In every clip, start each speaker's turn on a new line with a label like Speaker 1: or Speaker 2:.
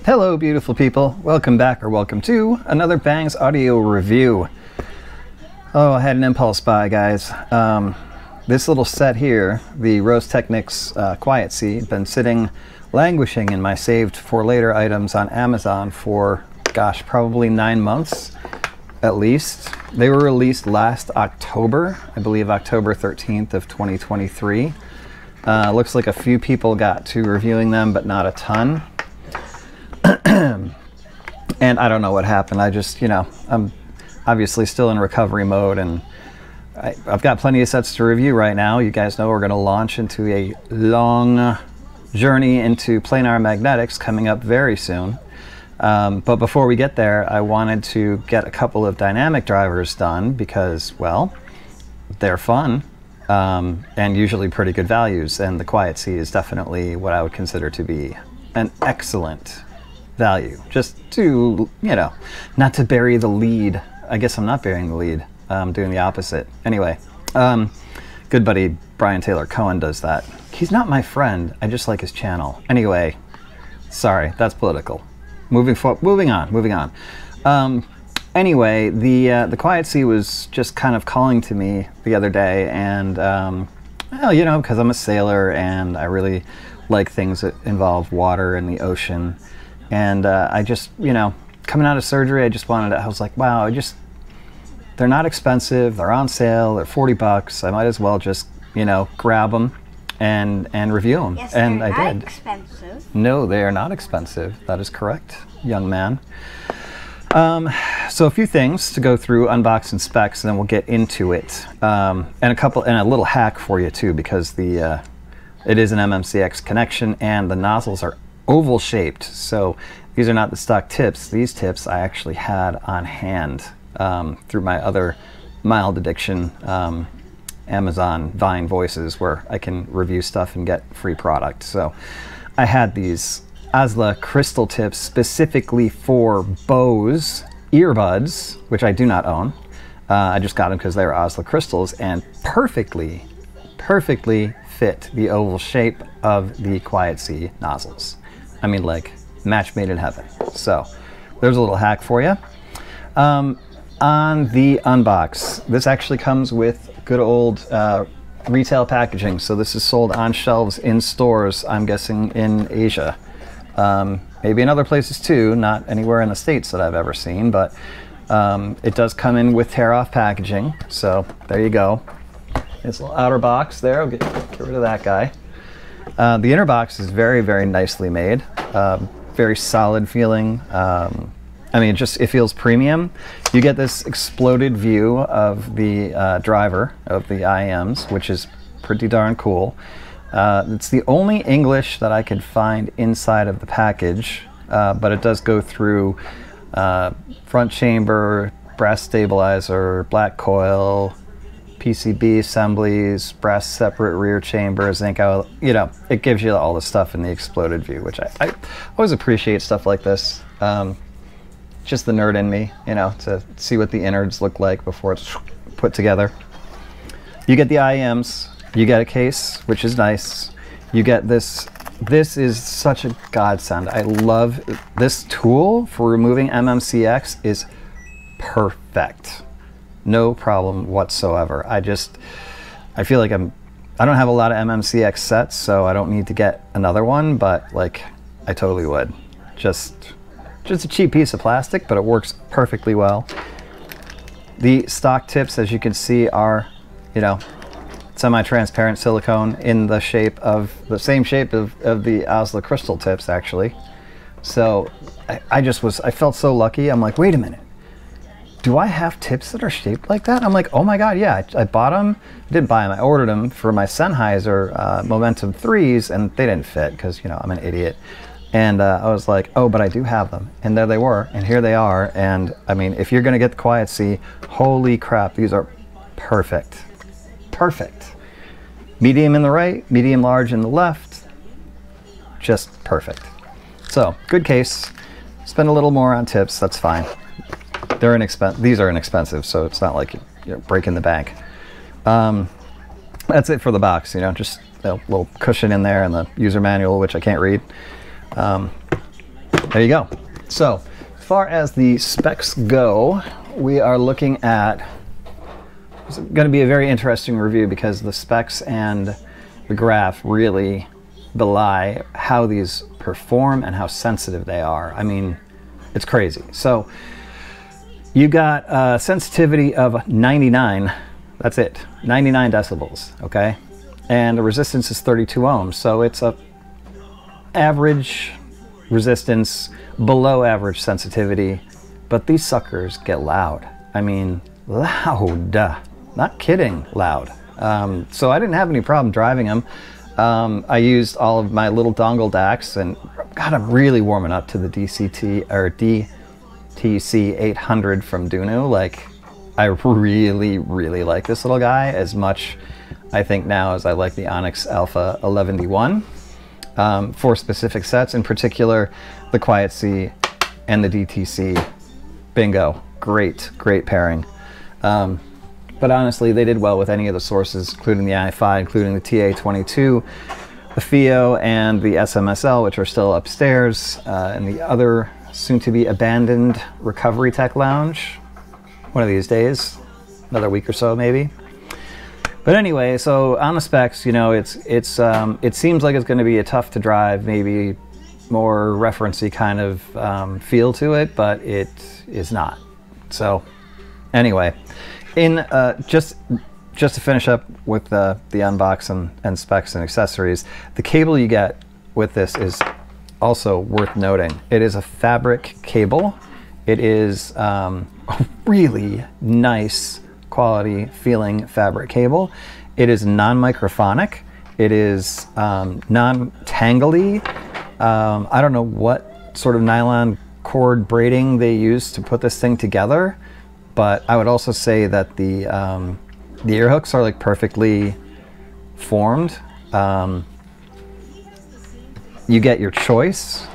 Speaker 1: Hello beautiful people, welcome back or welcome to another Bangs audio review. Oh, I had an impulse buy, guys. This little set here, the Technics Quiet Sea, been sitting languishing in my saved for later items on Amazon for, gosh, probably 9 months at least. They were released last October, I believe October 13th of 2023. Looks like a few people got to reviewing them, but not a ton. And I don't know what happened. I just, you know, I'm obviously still in recovery mode, and I've got plenty of sets to review right now. You guys know we're going to launch into a long journey into planar magnetics coming up very soon. But before we get there, I wanted to get a couple of dynamic drivers done because, well, they're fun and usually pretty good values. And the Quiet Sea is definitely what I would consider to be an excellent value. Just to, you know, not to bury the lead. I guess I'm not burying the lead. I'm doing the opposite. Anyway, good buddy Brian Taylor Cohen does that. He's not my friend. I just like his channel. Anyway, sorry, that's political. Moving on. Anyway, the Quiet Sea was just kind of calling to me the other day, and well, you know, because I'm a sailor and I really like things that involve water and the ocean. And I just, you know, coming out of surgery, I was like, wow, they're not expensive, they're on sale, they're 40 bucks. I might as well just, you know, grab them and review them.
Speaker 2: Yes,
Speaker 1: and
Speaker 2: they're
Speaker 1: I
Speaker 2: not
Speaker 1: did.
Speaker 2: Expensive.
Speaker 1: No, they are not expensive. That is correct, young man. So a few things to go through, unbox and specs, and then we'll get into it. And a little hack for you too, because it is an MMCX connection and the nozzles are oval shaped. So these are not the stock tips. These tips I actually had on hand through my other mild addiction Amazon Vine Voices, where I can review stuff and get free product. So I had these Azla Crystal tips specifically for Bose Earbuds, which I do not own. I just got them because they were Azla Crystals and perfectly fit the oval shape of the Quiet Sea nozzles. I mean, like, match made in heaven. So there's a little hack for you. On the unbox, this actually comes with good old retail packaging. So this is sold on shelves in stores, I'm guessing in Asia. Maybe in other places too, not anywhere in the States that I've ever seen, but it does come in with tear-off packaging. So there you go. It's a little outer box there. I'll get rid of that guy. The inner box is very nicely made. Very solid feeling. I mean, it feels premium. You get this exploded view of the driver of the IMs, which is pretty darn cool. It's the only English that I could find inside of the package, but it does go through front chamber, brass stabilizer, black coil, PCB assemblies, brass separate rear chamber, zinc out, you know, it gives you all the stuff in the exploded view, which I always appreciate stuff like this. Just the nerd in me, you know, to see what the innards look like before it's put together. You get the IMs, you get a case, which is nice. You get this. This is such a godsend. I love this tool for removing MMCX is perfect. No problem whatsoever. I feel like I don't have a lot of MMCX sets, so I don't need to get another one, but like I totally would. Just a cheap piece of plastic, but it works perfectly well. The stock tips, as you can see, are, you know, semi-transparent silicone in the shape of the same shape of the Azla Crystal tips, actually. So I felt so lucky. I'm like, wait a minute. Do I have tips that are shaped like that? I'm like, oh my God, yeah, I bought them. I didn't buy them, I ordered them for my Sennheiser Momentum 3s, and they didn't fit because, you know, I'm an idiot. And I was like, oh, but I do have them. And there they were, and here they are. And I mean, if you're gonna get the Quiet Sea, holy crap, these are perfect. Perfect. Medium in the right, medium large in the left, just perfect. So, good case. Spend a little more on tips, that's fine. These are inexpensive, so it's not like you're breaking the bank. That's it for the box, you know, just a little cushion in there and the user manual, which I can't read. there you go. So as far as the specs go, we are looking at, it's going to be a very interesting review because the specs and the graph really belie how these perform and how sensitive they are. I mean, it's crazy. So you got a sensitivity of 99, that's it, 99 decibels, okay? And the resistance is 32 ohms, so it's a average resistance, below average sensitivity, but these suckers get loud. I mean, loud, not kidding loud. So I didn't have any problem driving them. I used all of my little dongle DACs and got them really warming up to the DCT or DTC 800 from Dunu. Like, I really, really like this little guy as much, I think, now as I like the Onyx Alpha 11D1 for specific sets, in particular the QuietSea and the DTC. Bingo, great pairing. But honestly, they did well with any of the sources, including the i5, including the TA22, the FIO, and the SMSL, which are still upstairs, and the other soon-to-be abandoned Recovery Tech Lounge. One of these days, another week or so maybe. But anyway, so on the specs, you know, it seems like it's going to be a tough to drive, maybe more referencey kind of feel to it, but it is not. So anyway, in just to finish up with the unbox and specs and accessories, the cable you get with this is also worth noting. It is a fabric cable. It is a really nice quality feeling fabric cable. It is non-microphonic. It is non-tangly. I don't know what sort of nylon cord braiding they use to put this thing together, but I would also say that the ear hooks are like perfectly formed. You get your choice.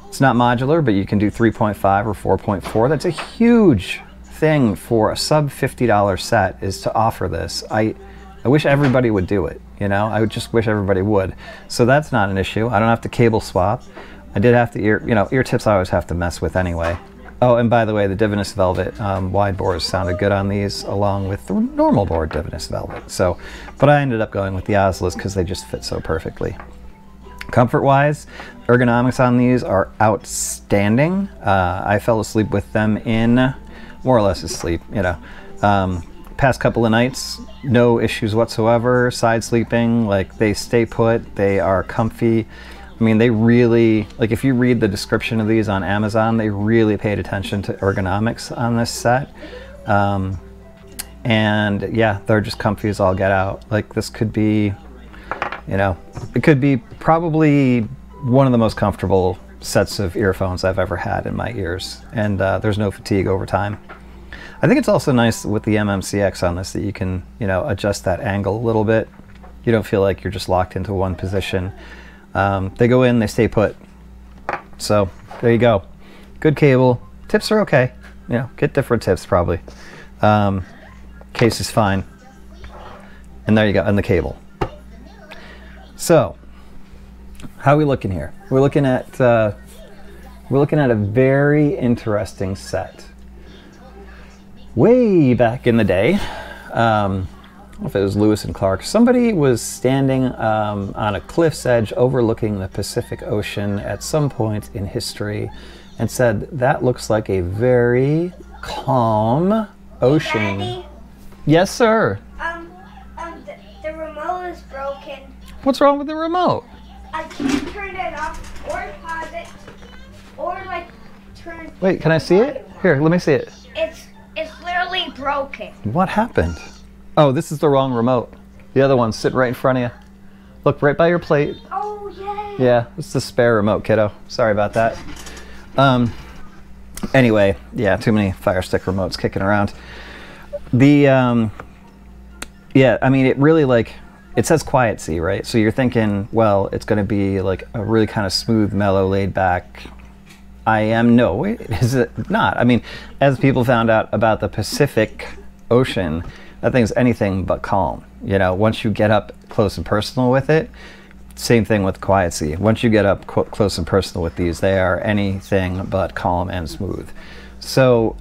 Speaker 1: It's not modular, but you can do 3.5 or 4.4. That's a huge thing for a sub $50 set, is to offer this. I wish everybody would do it, you know? I would just wish everybody would. So that's not an issue. I don't have to cable swap. I did have to ear tips I always have to mess with anyway. Oh, and by the way, the Divinus Velvet wide bores sounded good on these, along with the normal bore Divinus Velvet. So, but I ended up going with the Azlas because they just fit so perfectly. Comfort-wise, ergonomics on these are outstanding. I fell asleep with them in more or less asleep, you know. Past couple of nights, no issues whatsoever. Side sleeping, like, they stay put, they are comfy. I mean, they really, like, if you read the description of these on Amazon, they really paid attention to ergonomics on this set. And yeah, they're just comfy as all get out. Like, this could be, you know, it could be probably one of the most comfortable sets of earphones I've ever had in my ears. And there's no fatigue over time. I think it's also nice with the MMCX on this that you can, you know, adjust that angle a little bit. You don't feel like you're just locked into one position. They go in, they stay put. So there you go. Good cable. Tips are okay. You know, get different tips probably. Case is fine. And there you go, and the cable. So, how are we looking here? We're looking at a very interesting set. Way back in the day, I don't know if it was Lewis and Clark, somebody was standing on a cliff's edge overlooking the Pacific Ocean at some point in history and said, "That looks like a very calm ocean."
Speaker 2: Daddy?
Speaker 1: Yes, sir.
Speaker 2: The remote is broken.
Speaker 1: What's wrong with the remote?
Speaker 2: I can't turn it off or pause it or like turn.
Speaker 1: Wait, can I see it? Here, let me see it.
Speaker 2: It's literally broken.
Speaker 1: What happened? Oh, this is the wrong remote. The other one's sitting right in front of you. Look, right by your plate.
Speaker 2: Oh, yay.
Speaker 1: Yeah, it's the spare remote, kiddo. Sorry about that. Anyway, yeah, too many Fire Stick remotes kicking around. The, yeah, I mean, it really, like, it says Quiet Sea, right? So you're thinking, well, it's going to be like a really kind of smooth, mellow, laid back. No, it is not. I mean, as people found out about the Pacific Ocean, that thing's anything but calm. You know, once you get up close and personal with it, same thing with QuietSea. Once you get up close and personal with these, they are anything but calm and smooth. So,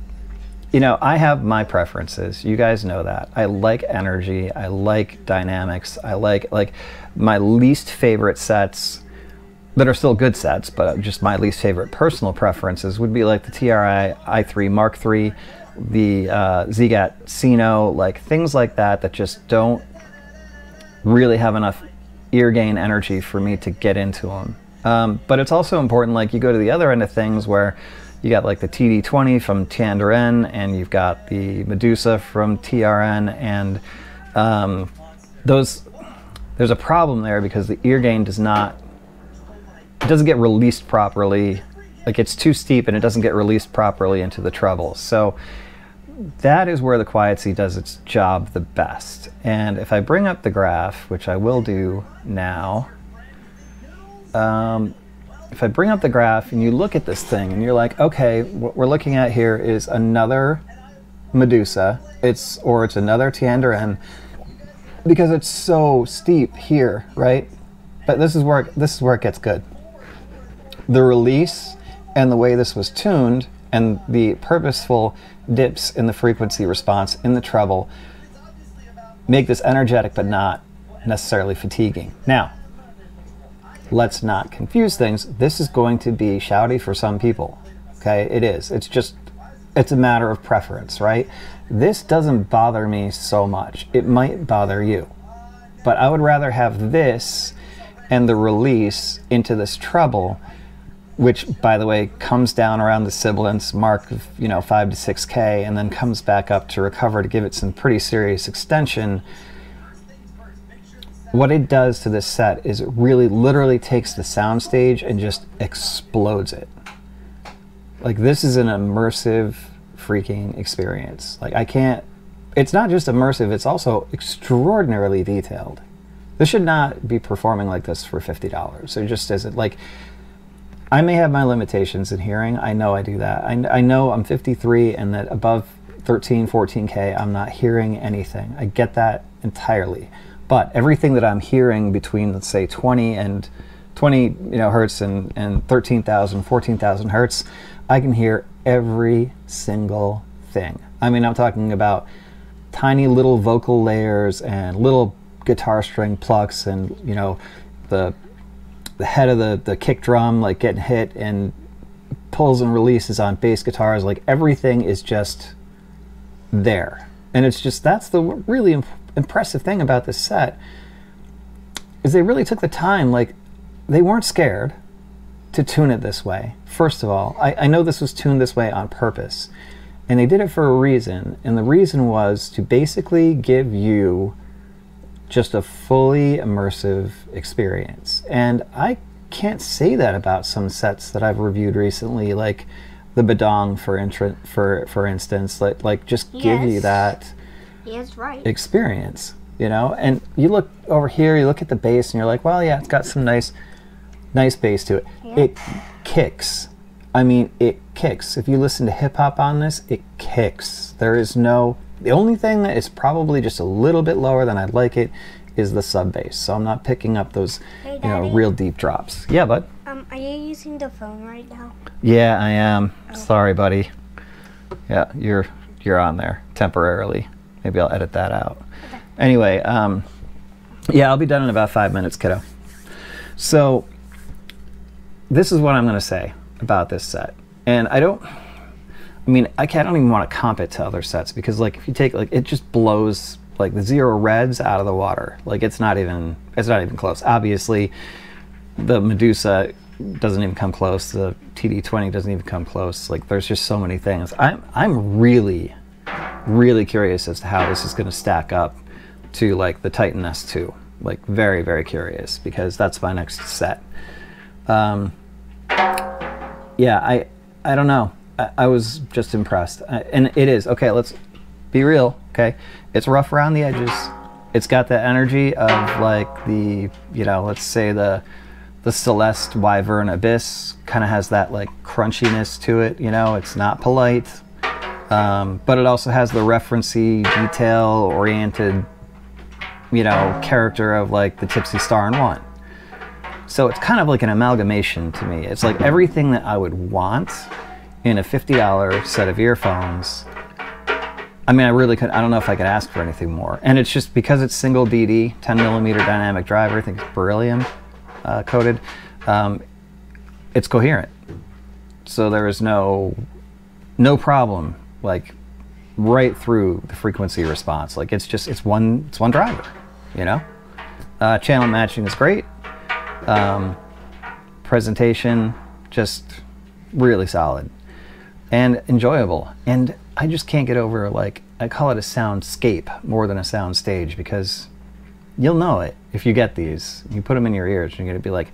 Speaker 1: you know, I have my preferences. You guys know that. I like energy. I like dynamics. I like my least favorite sets that are still good sets, but just my least favorite personal preferences would be like the TRI i3 Mark III, the Zigat Sino, like things like that that just don't really have enough ear gain energy for me to get into them. But it's also important, like you go to the other end of things where you got like the TD20 from Tianderen, and you've got the Medusa from TRN, and there's a problem there because the ear gain it doesn't get released properly. Like it's too steep and it doesn't get released properly into the treble. So that is where the QuietSea does its job the best. And if I bring up the graph, which I will do now, if I bring up the graph and you look at this thing and you're like, okay, what we're looking at here is another Medusa, it's another Tianderen, because it's so steep here, right? But this is where it gets good. The release and the way this was tuned and the purposeful dips in the frequency response in the treble make this energetic but not necessarily fatiguing. Now, let's not confuse things. This is going to be shouty for some people, okay? It is. It's a matter of preference, right? This doesn't bother me so much. It might bother you, but I would rather have this and the release into this treble, which, by the way, comes down around the sibilance mark of 5 to 6K and then comes back up to recover to give it some pretty serious extension. What it does to this set is it really literally takes the soundstage and just explodes it. Like, this is an immersive freaking experience. Like, it's not just immersive, it's also extraordinarily detailed. This should not be performing like this for $50. It just isn't. Like, I may have my limitations in hearing. I know I do that. I know I'm 53 and that above 13, 14K, I'm not hearing anything. I get that entirely. But everything that I'm hearing between, let's say, 20 hertz and 13,000, 14,000 hertz, I can hear every single thing. I mean, I'm talking about tiny little vocal layers and little guitar string plucks and, the head of the kick drum like getting hit and pulls and releases on bass guitars. Like, everything is just there. And it's just, that's the really impressive thing about this set, is they really took the time. Like, they weren't scared to tune it this way. First of all, I know this was tuned this way on purpose, and they did it for a reason, and the reason was to basically give you just a fully immersive experience. And I can't say that about some sets that I've reviewed recently, like the Bedong, for instance, like just give you that experience, And you look over here, you look at the bass, and you're like, well, yeah, it's got some nice bass to it. Yeah. It kicks. I mean, it kicks. If you listen to hip hop on this, it kicks. The only thing that is probably just a little bit lower than I'd like it is the sub bass. So I'm not picking up those, real deep drops. Yeah, bud.
Speaker 2: Are you using the phone right now? Yeah,
Speaker 1: I am. Oh. Sorry, buddy. Yeah, you're on there temporarily. Maybe I'll edit that out. Okay. Anyway, yeah, I'll be done in about 5 minutes, kiddo. So this is what I'm going to say about this set. And I don't even want to comp it to other sets, because like if you take, like, it just blows like the zero reds out of the water. Like, it's not even close. Obviously the Medusa doesn't even come close. The TD20 doesn't even come close. Like, there's just so many things. I'm really, really curious as to how this is going to stack up to like the Titan S2. Like, very, very curious, because that's my next set. Yeah, I don't know. I was just impressed. And it is. Okay, let's be real, okay? It's rough around the edges. It's got the energy of like the, let's say the Celeste Wyvern Abyss kind of has that like crunchiness to it, it's not polite. But it also has the referencey, detail-oriented, character of like the Tipsy Star in One. So it's kind of like an amalgamation to me. It's like everything that I would want in a $50 set of earphones. I mean, I don't know if I could ask for anything more. And it's just because it's single DD, 10 millimeter dynamic driver, I think it's beryllium coated, it's coherent. So there is no problem, like right through the frequency response. Like it's one driver, you know? Channel matching is great. Presentation, just really solid and enjoyable. And I just can't get over, like, I call it a soundscape more than a sound stage, because you'll know it if you get these. You put them in your ears and you're going to be like,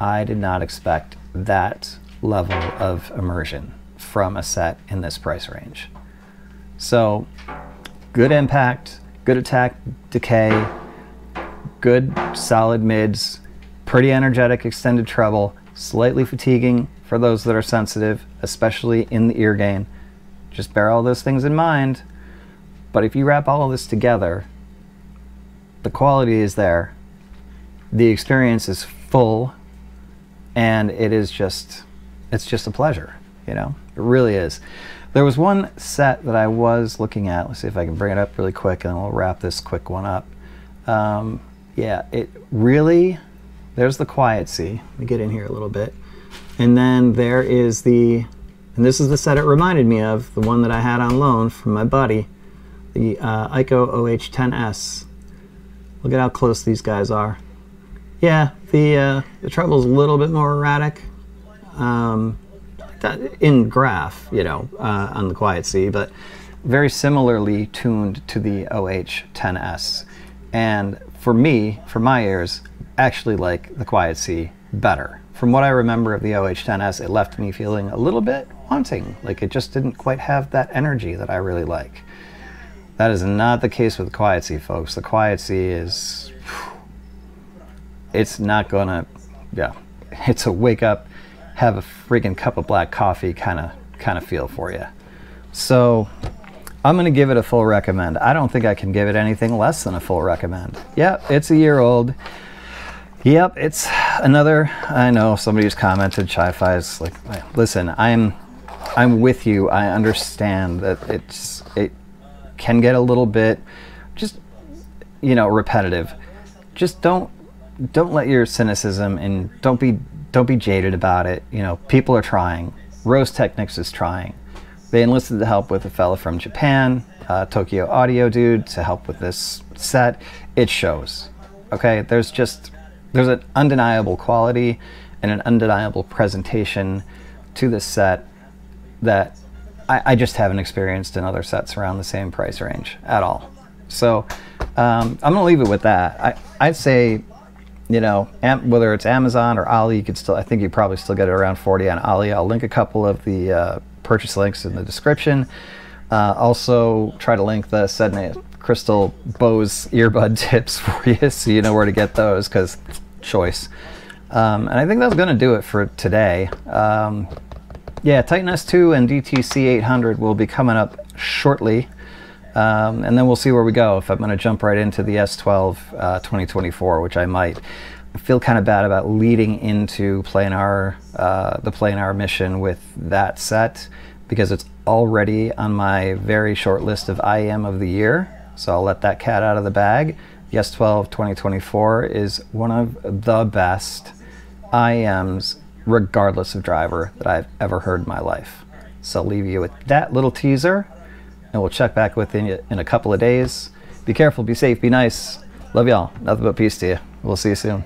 Speaker 1: I did not expect that level of immersion from a set in this price range. So good impact, good attack decay, good solid mids, pretty energetic extended treble, slightly fatiguing for those that are sensitive, especially in the ear gain. Just bear all those things in mind. But if you wrap all of this together, the quality is there, the experience is full, and it's just a pleasure, you know? It really is. There was one set that I was looking at. Let's see if I can bring it up really quick, and then we'll wrap this quick one up. Yeah, it really, there's the Quiet Sea. Let me get in here a little bit. And then there is and this is the set it reminded me of, the one that I had on loan from my buddy, the Ico OH10S. Look at how close these guys are. Yeah, the treble's a little bit more erratic in graph, you know, on the Quiet Sea, but very similarly tuned to the OH10S. And for me, for my ears, actually like the Quiet Sea better. From what I remember of the OH10S, it left me feeling a little bit wanting, like it just didn't quite have that energy that I really like. That is not the case with the Quiet Sea, folks. The Quiet Sea is, it's not gonna, yeah, it's a wake up, have a freaking cup of black coffee kind of feel for you. So I'm gonna give it a full recommend. I don't think I can give it anything less than a full recommend. Yep, it's a year old. Yep, it's another, I know somebody just commented, Chi-Fi's like, listen, I'm with you. I understand that it can get a little bit just, you know, repetitive. Just don't let your cynicism, and don't be jaded about it. You know, people are trying. Rose Technics is trying. They enlisted the help with a fella from Japan, Tokyo Audio dude, to help with this set. It shows. Okay, there's an undeniable quality and an undeniable presentation to this set that I just haven't experienced in other sets around the same price range at all. So I'm gonna leave it with that. I'd say, you know, whether it's Amazon or Ali, you could still, I think you probably still get it around 40 on Ali. I'll link a couple of the purchase links in the description. Also try to link the Azla Crystal Bose Earbud tips for you, so you know where to get those, because choice. And I think that's going to do it for today. Yeah, Titan S2 and DTC 800 will be coming up shortly, and then we'll see where we go. If I'm going to jump right into the S12 2024, which I might. I feel kind of bad about leading into the planar mission with that set, because it's already on my very short list of IEM of the year. So I'll let that cat out of the bag. The S12 2024 is one of the best IEMs, regardless of driver, that I've ever heard in my life. So I'll leave you with that little teaser, and we'll check back with you in a couple of days. Be careful, be safe, be nice. Love y'all. Nothing but peace to you. We'll see you soon.